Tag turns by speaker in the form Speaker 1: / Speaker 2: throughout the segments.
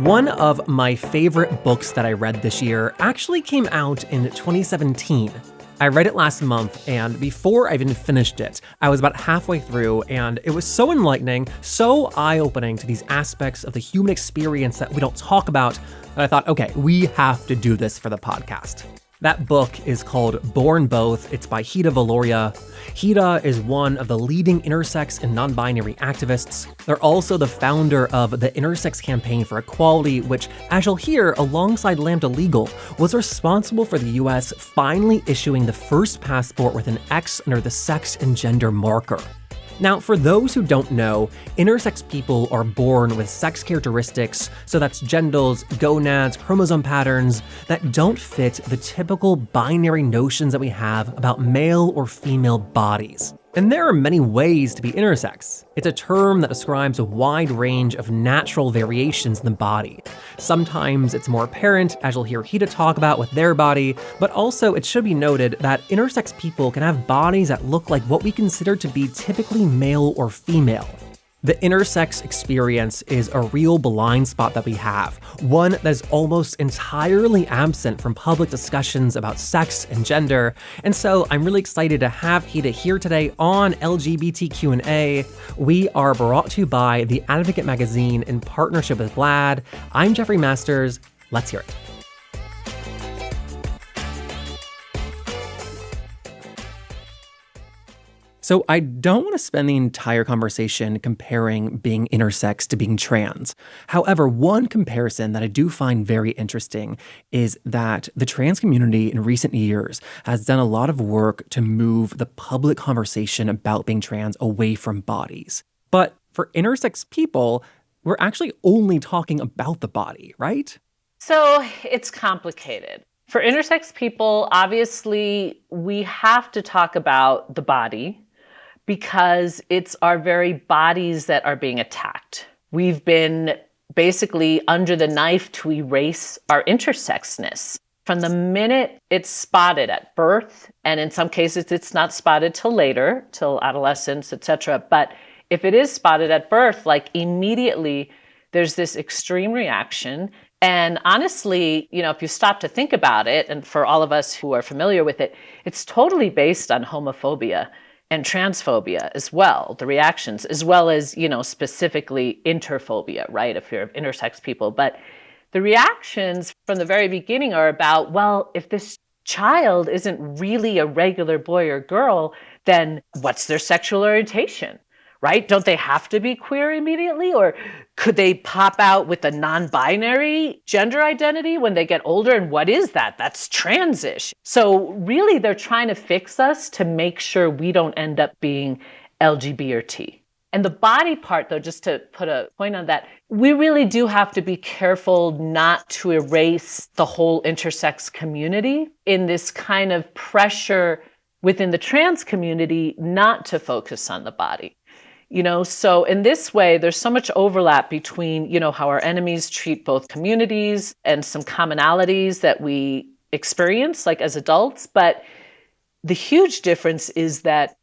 Speaker 1: One of my favorite books that I read this year actually came out in 2017. I read it last month, and before I even finished it, I was about halfway through, and it was so enlightening, so eye-opening to these aspects of the human experience that we don't talk about, that I thought, okay, we have to do this for the podcast. That book is called Born Both. It's by Hida Viloria. Hida is one of the leading intersex and non-binary activists. They're also the founder of the Intersex Campaign for Equality, which, as you'll hear, alongside Lambda Legal, was responsible for the US finally issuing the first passport with an X under the sex and gender marker. Now, for those who don't know, intersex people are born with sex characteristics, so that's genitals, gonads, chromosome patterns, that don't fit the typical binary notions that we have about male or female bodies. And there are many ways to be intersex. It's a term that describes a wide range of natural variations in the body. Sometimes it's more apparent, as you'll hear Hida talk about with their body, but also it should be noted that intersex people can have bodies that look like what we consider to be typically male or female. The intersex experience is a real blind spot that we have, one that is almost entirely absent from public discussions about sex and gender, and so I'm really excited to have Hida here today on LGBTQ&A. We are brought to you by The Advocate magazine in partnership with GLAAD. I'm Jeffrey Masters. Let's hear it. So I don't want to spend the entire conversation comparing being intersex to being trans. However, one comparison that I do find very interesting is that the trans community in recent years has done a lot of work to move the public conversation about being trans away from bodies. But for intersex people, we're actually only talking about the body, right?
Speaker 2: So it's complicated. For intersex people, obviously, we have to talk about the body, because it's our very bodies that are being attacked. We've been basically under the knife to erase our intersexness. From the minute it's spotted at birth, and in some cases it's not spotted till later, till adolescence, etc. But if it is spotted at birth, like immediately there's this extreme reaction. And honestly, if you stop to think about it, and for all of us who are familiar with it, it's totally based on homophobia and transphobia as well, the reactions, as well as, specifically interphobia, right, if you're intersex people. But the reactions from the very beginning are about, well, if this child isn't really a regular boy or girl, then what's their sexual orientation, right? Don't they have to be queer immediately? Or could they pop out with a non-binary gender identity when they get older? And what is that? That's transish. So really, they're trying to fix us to make sure we don't end up being LGBT or T. And the body part, though, just to put a point on that, we really do have to be careful not to erase the whole intersex community in this kind of pressure within the trans community not to focus on the body. So in this way, there's so much overlap between, how our enemies treat both communities and some commonalities that we experience, like as adults. But the huge difference is that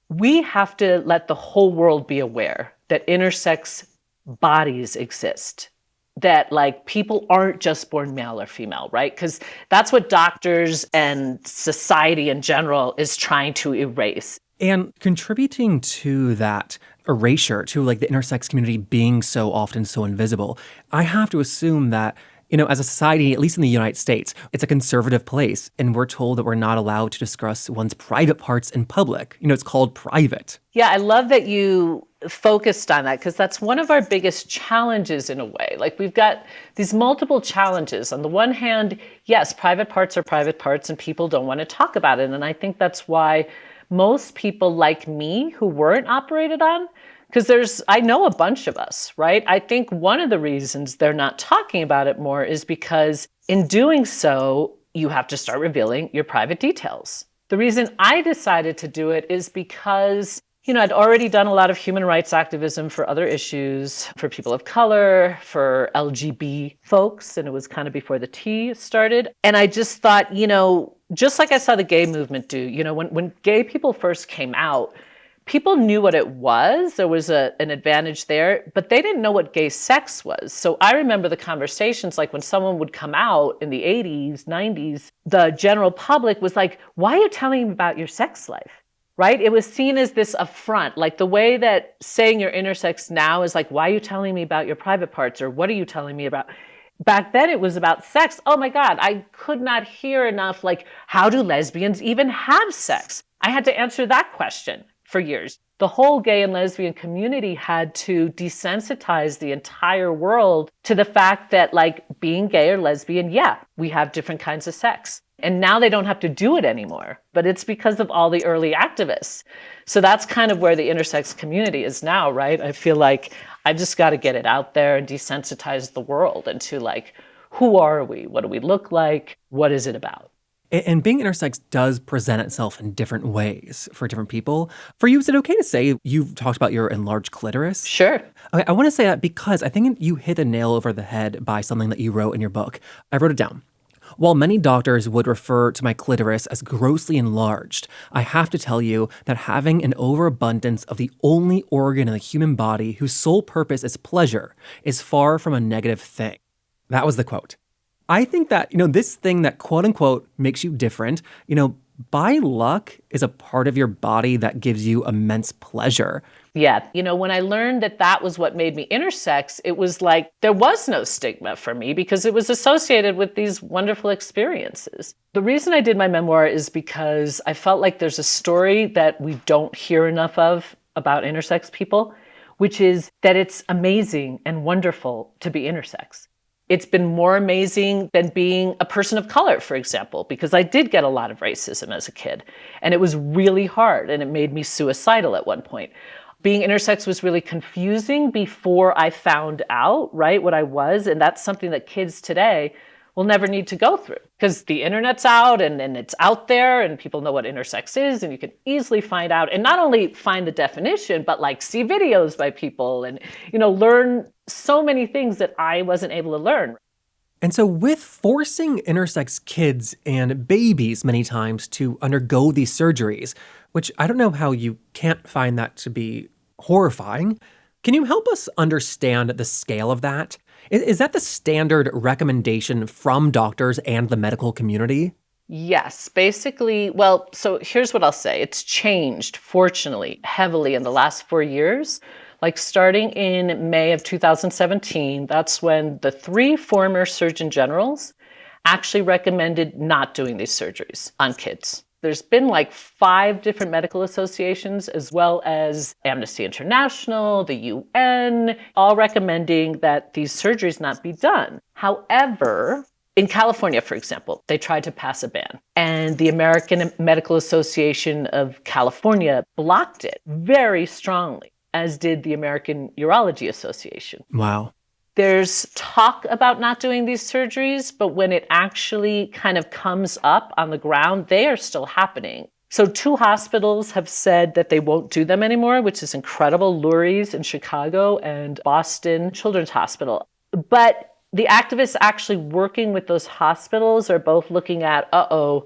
Speaker 2: we have to let the whole world be aware that intersex bodies exist, that people aren't just born male or female, right? Because that's what doctors and society in general is trying to erase.
Speaker 1: And contributing to that erasure, to the intersex community being so often so invisible, I have to assume that, as a society, at least in the United States, it's a conservative place, and we're told that we're not allowed to discuss one's private parts in public. It's called private.
Speaker 2: Yeah, I love that you focused on that, because that's one of our biggest challenges in a way. We've got these multiple challenges. On the one hand, yes, private parts are private parts, and people don't want to talk about it. And I think that's why most people like me who weren't operated on, because I know a bunch of us, right? I think one of the reasons they're not talking about it more is because in doing so, you have to start revealing your private details. The reason I decided to do it is because, I'd already done a lot of human rights activism for other issues, for people of color, for LGB folks, and it was kind of before the T started. And I just thought, just like I saw the gay movement do, when gay people first came out, people knew what it was. There was an advantage there, but they didn't know what gay sex was. So I remember the conversations, like when someone would come out in the 80s, 90s, the general public was like, why are you telling me about your sex life? Right? It was seen as this affront, like the way that saying you're intersex now is like, why are you telling me about your private parts? Or what are you telling me about? Back then it was about sex. Oh my God, I could not hear enough, like, how do lesbians even have sex? I had to answer that question for years. The whole gay and lesbian community had to desensitize the entire world to the fact that, like, being gay or lesbian, yeah, we have different kinds of sex. And now they don't have to do it anymore, but it's because of all the early activists. So that's kind of where the intersex community is now, right? I feel like I've just got to get it out there and desensitize the world into, like, who are we? What do we look like? What is it about?
Speaker 1: And being intersex does present itself in different ways for different people. For you, is it okay to say you've talked about your enlarged clitoris?
Speaker 2: Sure.
Speaker 1: Okay, I want to say that because I think you hit a nail over the head by something that you wrote in your book. I wrote it down. While many doctors would refer to my clitoris as grossly enlarged, I have to tell you that having an overabundance of the only organ in the human body whose sole purpose is pleasure is far from a negative thing. That was the quote. I think that, this thing that quote unquote makes you different, by luck is a part of your body that gives you immense pleasure.
Speaker 2: Yeah. When I learned that that was what made me intersex, it was like there was no stigma for me because it was associated with these wonderful experiences. The reason I did my memoir is because I felt like there's a story that we don't hear enough of about intersex people, which is that it's amazing and wonderful to be intersex. It's been more amazing than being a person of color, for example, because I did get a lot of racism as a kid, and it was really hard, and it made me suicidal at one point. Being intersex was really confusing before I found out, right, what I was, and that's something that kids today will never need to go through because the internet's out and it's out there and people know what intersex is and you can easily find out and not only find the definition, but like see videos by people and, learn so many things that I wasn't able to learn.
Speaker 1: And so with forcing intersex kids and babies many times to undergo these surgeries, which I don't know how you can't find that to be horrifying, can you help us understand the scale of that? Is that the standard recommendation from doctors and the medical community?
Speaker 2: Yes, basically. Well, so here's what I'll say. It's changed, fortunately, heavily in the last 4 years. Like starting in May of 2017, that's when the 3 former Surgeon Generals actually recommended not doing these surgeries on kids. There's been like 5 different medical associations, as well as Amnesty International, the UN, all recommending that these surgeries not be done. However, in California, for example, they tried to pass a ban, and the American Medical Association of California blocked it very strongly, as did the American Urology Association.
Speaker 1: Wow.
Speaker 2: There's talk about not doing these surgeries, but when it actually kind of comes up on the ground, they are still happening. So 2 hospitals have said that they won't do them anymore, which is incredible. Lurie's in Chicago and Boston Children's Hospital. But the activists actually working with those hospitals are both looking at,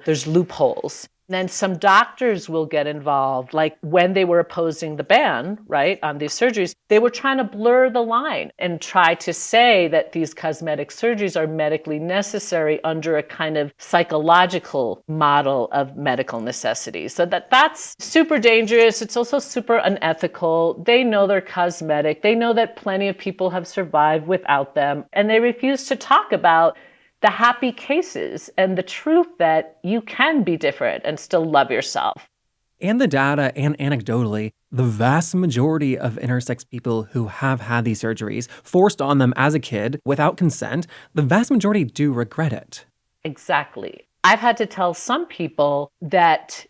Speaker 2: there's loopholes. And then some doctors will get involved, like when they were opposing the ban, right, on these surgeries, they were trying to blur the line and try to say that these cosmetic surgeries are medically necessary under a kind of psychological model of medical necessity. So that's super dangerous. It's also super unethical. They know they're cosmetic. They know that plenty of people have survived without them, and they refuse to talk about the happy cases and the truth that you can be different and still love yourself.
Speaker 1: And the data, and anecdotally, the vast majority of intersex people who have had these surgeries forced on them as a kid without consent, the vast majority do regret it.
Speaker 2: Exactly. I've had to tell some people that,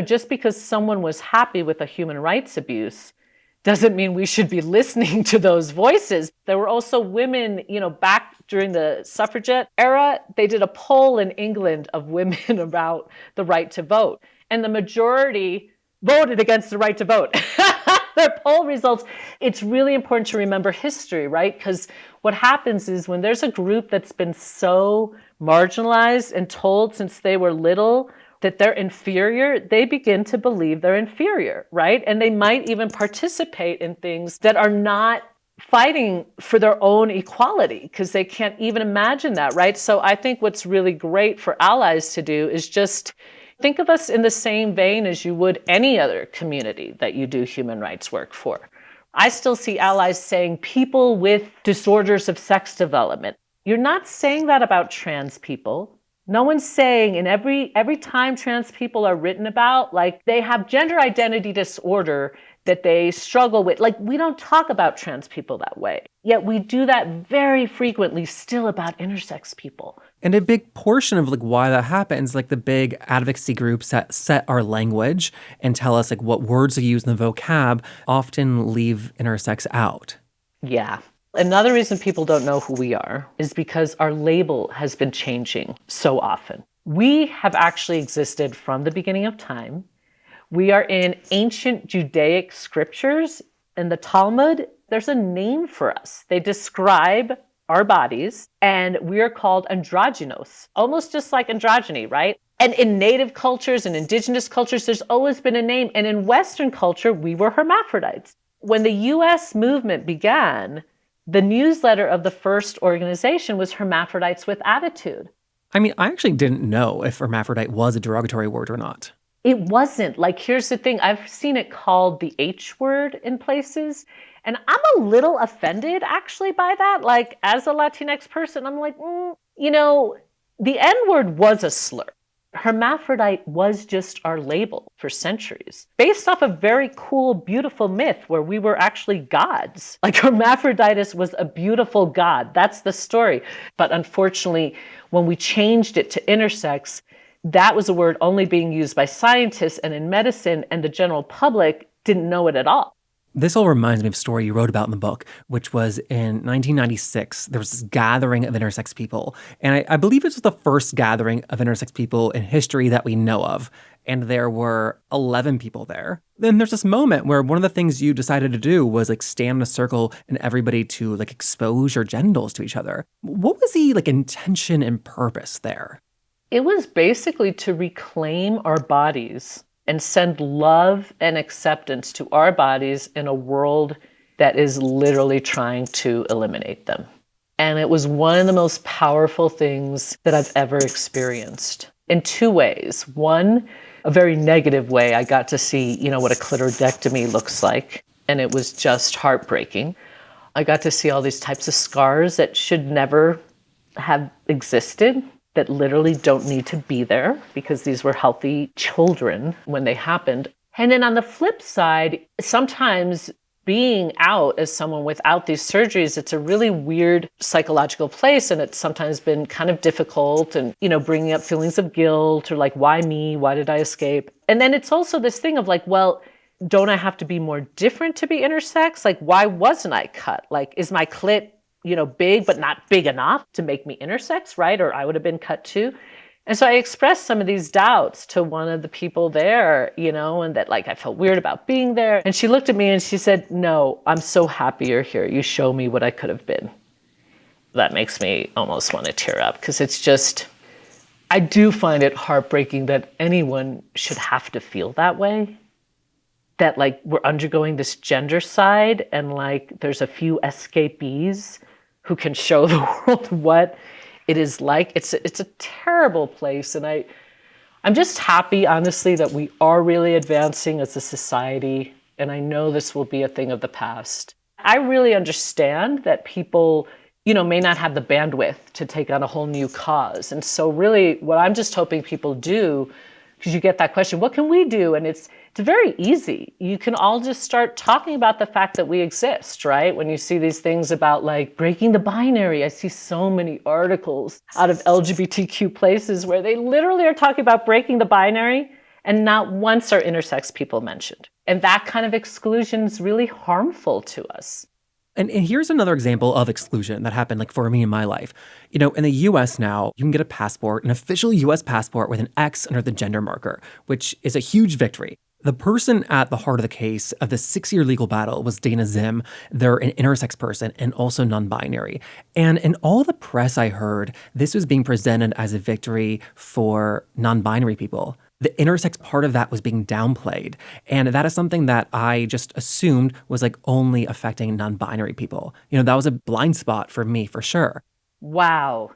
Speaker 2: just because someone was happy with a human rights abuse doesn't mean we should be listening to those voices. There were also women, back during the suffragette era, they did a poll in England of women about the right to vote. And the majority voted against the right to vote. Their poll results, it's really important to remember history, right? Because what happens is when there's a group that's been so marginalized and told since they were little, that they're inferior, they begin to believe they're inferior, right? And they might even participate in things that are not fighting for their own equality because they can't even imagine that, right? So I think what's really great for allies to do is just think of us in the same vein as you would any other community that you do human rights work for. I still see allies saying people with disorders of sex development. You're not saying that about trans people. No one's saying, and every time trans people are written about, like they have gender identity disorder that they struggle with. Like we don't talk about trans people that way. Yet we do that very frequently still about intersex people.
Speaker 1: And a big portion of like why that happens, like the big advocacy groups that set our language and tell us like what words to use in the vocab often leave intersex out.
Speaker 2: Yeah. Another reason people don't know who we are is because our label has been changing so often. We have actually existed from the beginning of time. We are in ancient Judaic scriptures. In the Talmud, there's a name for us. They describe our bodies, and we are called androgynos, almost just like androgyny, right? And in native cultures and indigenous cultures, there's always been a name. And in Western culture, we were hermaphrodites. When the US movement began, the newsletter of the first organization was Hermaphrodites with Attitude.
Speaker 1: I mean, I actually didn't know if hermaphrodite was a derogatory word or not.
Speaker 2: It wasn't. Like, here's the thing. I've seen it called the H word in places. And I'm a little offended, actually, by that. Like, as a Latinx person, I'm like, the N word was a slur. Hermaphrodite was just our label for centuries, based off a very cool, beautiful myth where we were actually gods. Like Hermaphroditus was a beautiful god. That's the story. But unfortunately, when we changed it to intersex, that was a word only being used by scientists and in medicine, and the general public didn't know it at all.
Speaker 1: This all reminds me of a story you wrote about in the book, which was in 1996. There was this gathering of intersex people. And I believe this was the first gathering of intersex people in history that we know of. And there were 11 people there. Then there's this moment where one of the things you decided to do was like stand in a circle and everybody to like expose your genitals to each other. What was the like intention and purpose there?
Speaker 2: It was basically to reclaim our bodies and send love and acceptance to our bodies in a world that is literally trying to eliminate them. And it was one of the most powerful things that I've ever experienced in two ways. One, a very negative way. I got to see, what a clitoridectomy looks like, and it was just heartbreaking. I got to see all these types of scars that should never have existed, that literally don't need to be there because these were healthy children when they happened. And then on the flip side, sometimes being out as someone without these surgeries, it's a really weird psychological place. And it's sometimes been kind of difficult and, bringing up feelings of guilt or like, why me? Why did I escape? And then it's also this thing of like, well, don't I have to be more different to be intersex? Like, why wasn't I cut? Like, is my clit big, but not big enough to make me intersex, right? Or I would have been cut too. And so I expressed some of these doubts to one of the people there, and that like I felt weird about being there. And she looked at me and she said, "No, I'm so happy you're here. You show me what I could have been." That makes me almost want to tear up because it's just, I do find it heartbreaking that anyone should have to feel that way. That like we're undergoing this gender side and like there's a few escapees who can show the world what it is like. It's a terrible place. And I'm just happy, honestly, that we are really advancing as a society. And I know this will be a thing of the past. I really understand that people, may not have the bandwidth to take on a whole new cause. And so really what I'm just hoping people do, because you get that question, what can we do? And it's very easy. You can all just start talking about the fact that we exist, right? When you see these things about like breaking the binary, I see so many articles out of LGBTQ places where they literally are talking about breaking the binary and not once are intersex people mentioned. And that kind of exclusion is really harmful to us.
Speaker 1: And here's another example of exclusion that happened like for me in my life. In the US now, you can get a passport, an official US passport with an X under the gender marker, which is a huge victory. The person at the heart of the case of the 6-year legal battle was Dana Zim. They're an intersex person and also non-binary. And in all the press I heard, this was being presented as a victory for non-binary people. the intersex part of that was being downplayed. And that is something that I just assumed was like only affecting non-binary people. That was a blind spot for me for sure.
Speaker 2: Wow.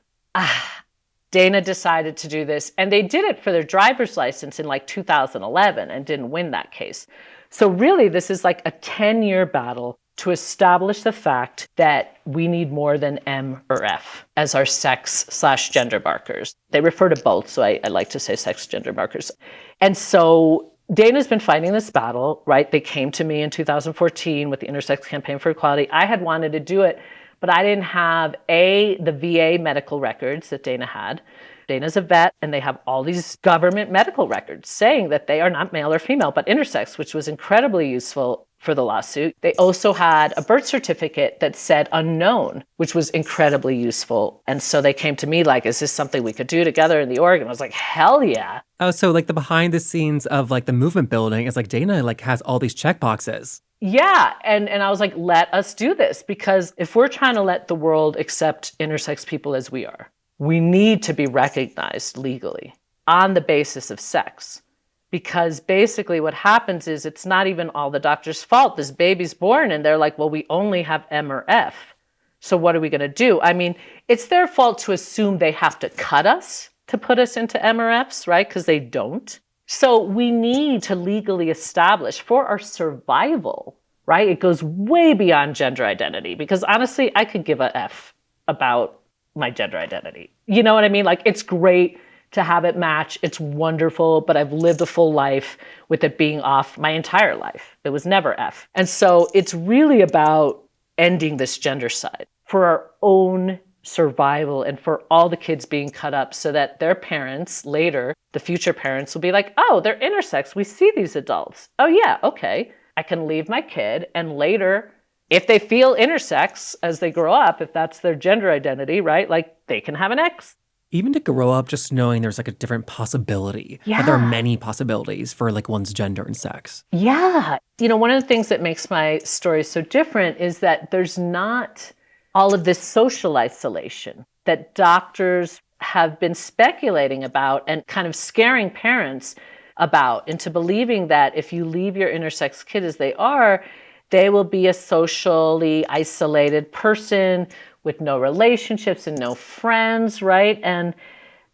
Speaker 2: Dana decided to do this, and they did it for their driver's license in like 2011 and didn't win that case. So really, this is like a 10-year battle to establish the fact that we need more than M or F as our sex/gender markers. They refer to both, so I like to say sex gender markers. And so Dana's been fighting this battle, right? They came to me in 2014 with the Intersex Campaign for Equality. I had wanted to do it, but I didn't have the VA medical records that Dana had. Dana's a vet, and they have all these government medical records saying that they are not male or female, but intersex, which was incredibly useful for the lawsuit. They also had a birth certificate that said unknown, which was incredibly useful. And so they came to me like, is this something we could do together in the org? And I was like, hell yeah.
Speaker 1: Oh, so like the behind the scenes of like the movement building is like Dana like has all these check boxes.
Speaker 2: Yeah. And I was like, let us do this, because if we're trying to let the world accept intersex people as we are, we need to be recognized legally on the basis of sex. Because basically what happens is it's not even all the doctor's fault. This baby's born and they're like, well, we only have M or F. So what are we going to do? I mean, it's their fault to assume they have to cut us to put us into M or Fs, right? Because they don't. So we need to legally establish for our survival, right? It goes way beyond gender identity, because honestly, I could give a F about my gender identity. You know what I mean? Like, it's great to have it match. It's wonderful, but I've lived a full life with it being off my entire life. It was never F. And so it's really about ending this gender side for our own survival and for all the kids being cut up, so that their parents later, the future parents, will be like, oh, they're intersex. We see these adults. Oh yeah, okay. I can leave my kid, and later, if they feel intersex as they grow up, if that's their gender identity, right? Like, they can have an X.
Speaker 1: Even to grow up just knowing there's like a different possibility.
Speaker 2: Yeah.
Speaker 1: That there are many possibilities for like one's gender and sex.
Speaker 2: Yeah. One of the things that makes my story so different is that there's not all of this social isolation that doctors have been speculating about and kind of scaring parents about into believing that if you leave your intersex kid as they are, they will be a socially isolated person with no relationships and no friends, right? And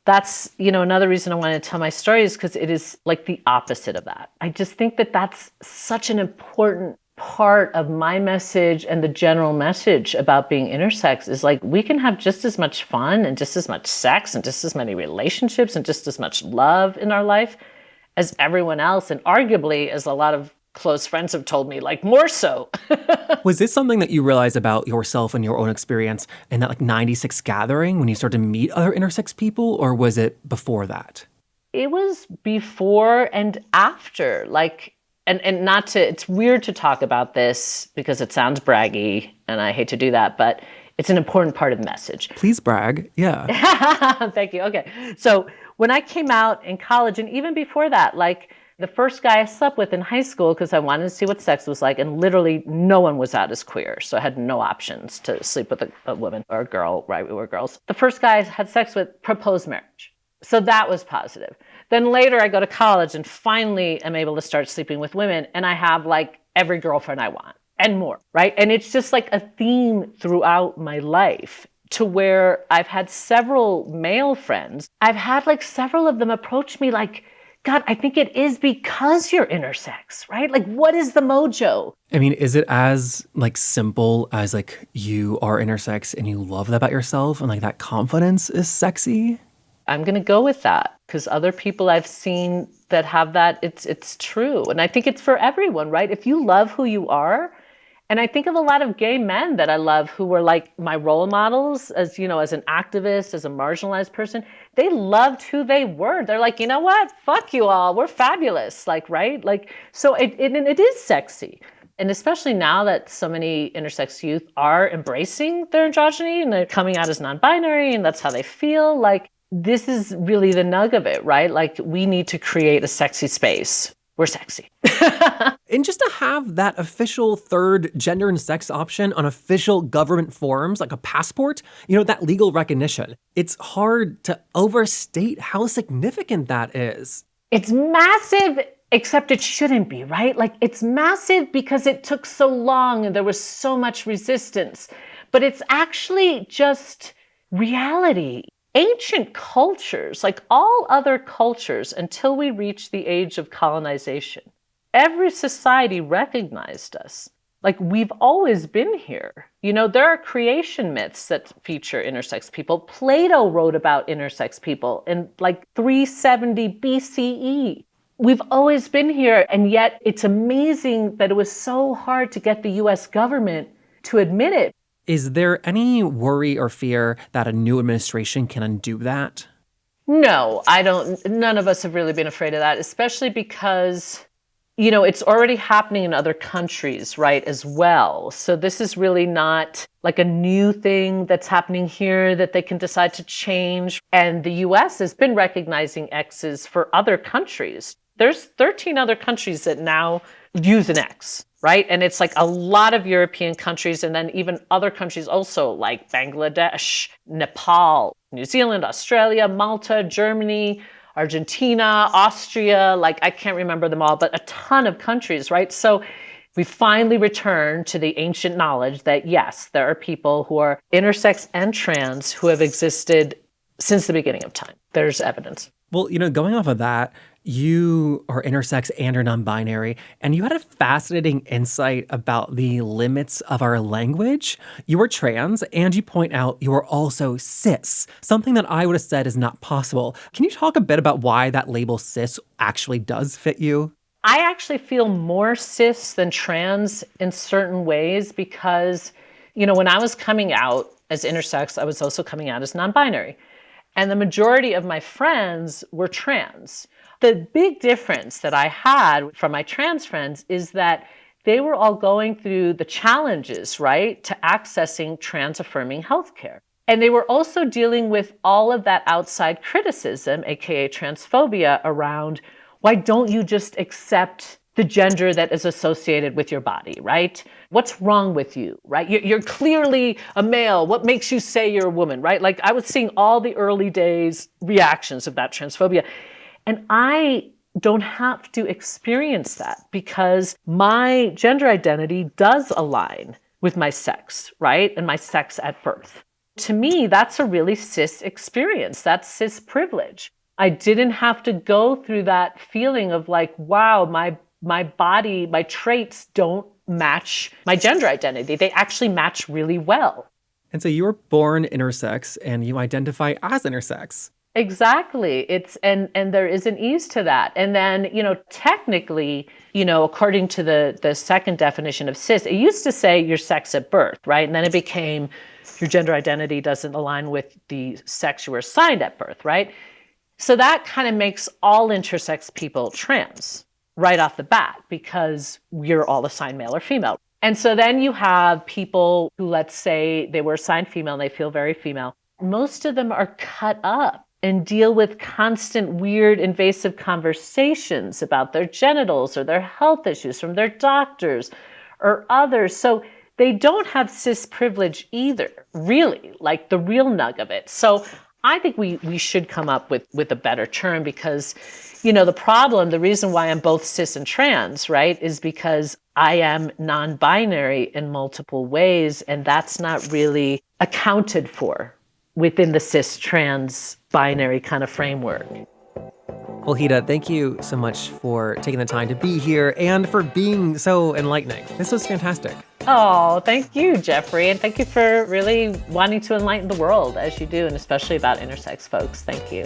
Speaker 2: that's, another reason I wanted to tell my story is because it is like the opposite of that. I just think that that's such an important part of my message, and the general message about being intersex is like, we can have just as much fun and just as much sex and just as many relationships and just as much love in our life as everyone else. And arguably, as a lot of close friends have told me, like, more so.
Speaker 1: Was this something that you realized about yourself and your own experience in that like 96 gathering when you started to meet other intersex people, or was it before that?
Speaker 2: It was before and after, like, and not to, it's weird to talk about this because it sounds braggy and I hate to do that, but it's an important part of the message.
Speaker 1: Please brag. Yeah.
Speaker 2: Thank you. Okay. So when I came out in college, and even before that, like, the first guy I slept with in high school, because I wanted to see what sex was like, and literally no one was out as queer. So I had no options to sleep with a woman or a girl, right? We were girls. The first guy I had sex with proposed marriage. So that was positive. Then later I go to college and finally am able to start sleeping with women, and I have like every girlfriend I want and more, right? And it's just like a theme throughout my life, to where I've had several male friends. I've had like several of them approach me like, God, I think it is because you're intersex, right? Like, what is the mojo?
Speaker 1: I mean, is it as like simple as like you are intersex and you love that about yourself and like that confidence is sexy?
Speaker 2: I'm going to go with that, because other people I've seen that have that, it's true. And I think it's for everyone, right? If you love who you are, and I think of a lot of gay men that I love who were like my role models as, as an activist, as a marginalized person. They loved who they were. They're like, you know what? Fuck you all. We're fabulous. Like, right? Like, so it is sexy. And especially now that so many intersex youth are embracing their androgyny and they're coming out as non-binary and that's how they feel, like, this is really the nug of it, right? Like, we need to create a sexy space. We're sexy.
Speaker 1: And just to have that official third gender and sex option on official government forms, like a passport, that legal recognition, it's hard to overstate how significant that is.
Speaker 2: It's massive, except it shouldn't be, right? Like it's massive because it took so long and there was so much resistance, but it's actually just reality. Ancient cultures, like all other cultures, until we reach the age of colonization, every society recognized us. Like we've always been here. You know, there are creation myths that feature intersex people. Plato wrote about intersex people in like 370 BCE. We've always been here, and yet it's amazing that it was so hard to get the US government to admit it.
Speaker 1: Is there any worry or fear that a new administration can undo that?
Speaker 2: No, I don't. None of us have really been afraid of that, especially because, you know, it's already happening in other countries, right, as well. So this is really not like a new thing that's happening here that they can decide to change. And the US has been recognizing X's for other countries. There's 13 other countries that now use an X, right? And it's like a lot of European countries and then even other countries also like Bangladesh, Nepal, New Zealand, Australia, Malta, Germany, Argentina, Austria, like I can't remember them all, but a ton of countries, right? So we finally return to the ancient knowledge that yes, there are people who are intersex and trans who have existed since the beginning of time. There's evidence.
Speaker 1: Well, you know, going off of that, you are intersex and you're non-binary, and you had a fascinating insight about the limits of our language. You are trans, and you point out you are also cis, something that I would have said is not possible. Can you talk a bit about why that label cis actually does fit you?
Speaker 2: I actually feel more cis than trans in certain ways because, you know, when I was coming out as intersex, I was also coming out as non-binary. And the majority of my friends were trans. The big difference that I had from my trans friends is that they were all going through the challenges, right, to accessing trans-affirming healthcare. And they were also dealing with all of that outside criticism, aka transphobia, around why don't you just accept the gender that is associated with your body, right? What's wrong with you, right? You're clearly a male. What makes you say you're a woman, right? Like I was seeing all the early days reactions of that transphobia. And I don't have to experience that because my gender identity does align with my sex, right? And my sex at birth. To me, that's a really cis experience. That's cis privilege. I didn't have to go through that feeling of like, wow, my body, my traits don't match my gender identity. They actually match really well.
Speaker 1: And so you were born intersex and you identify as intersex.
Speaker 2: Exactly. And there is an ease to that. And then, you know, technically, you know, according to the second definition of cis, it used to say your sex at birth, right? And then it became your gender identity doesn't align with the sex you were assigned at birth, right? So that kind of makes all intersex people trans right off the bat because we're all assigned male or female. And so then you have people who, let's say they were assigned female and they feel very female. Most of them are cut up and deal with constant, weird, invasive conversations about their genitals or their health issues from their doctors or others. So they don't have cis privilege either, really, like the real nug of it. So I think we should come up with a better term because, you know, the reason why I'm both cis and trans, right, is because I am non-binary in multiple ways, and that's not really accounted for within the cis-trans binary kind of framework.
Speaker 1: Well, Hida, thank you so much for taking the time to be here and for being so enlightening. This was fantastic.
Speaker 2: Oh, thank you, Jeffrey. And thank you for really wanting to enlighten the world as you do, and especially about intersex folks. Thank you.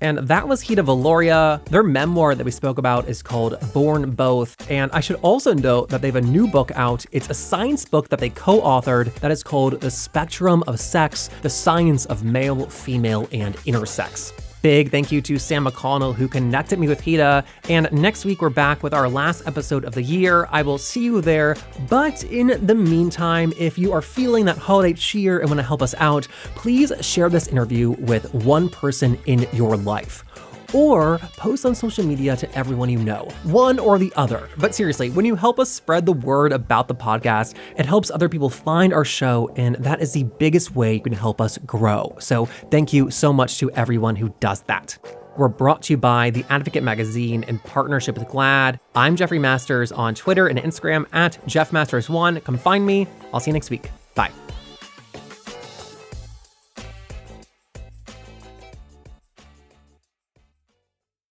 Speaker 1: And that was Hida Viloria. Their memoir that we spoke about is called Born Both. And I should also note that they have a new book out. It's a science book that they co-authored that is called The Spectrum of Sex, The Science of Male, Female, and Intersex. Big thank you to Sam McConnell who connected me with Hida. And next week we're back with our last episode of the year. I will see you there. But in the meantime, if you are feeling that holiday cheer and want to help us out, please share this interview with one person in your life. Or post on social media to everyone you know, one or the other. But seriously, when you help us spread the word about the podcast, it helps other people find our show, and that is the biggest way you can help us grow. So thank you so much to everyone who does that. We're brought to you by The Advocate magazine in partnership with GLAAD. I'm Jeffrey Masters on Twitter and Instagram at JeffMasters1. Come find me. I'll see you next week. Bye.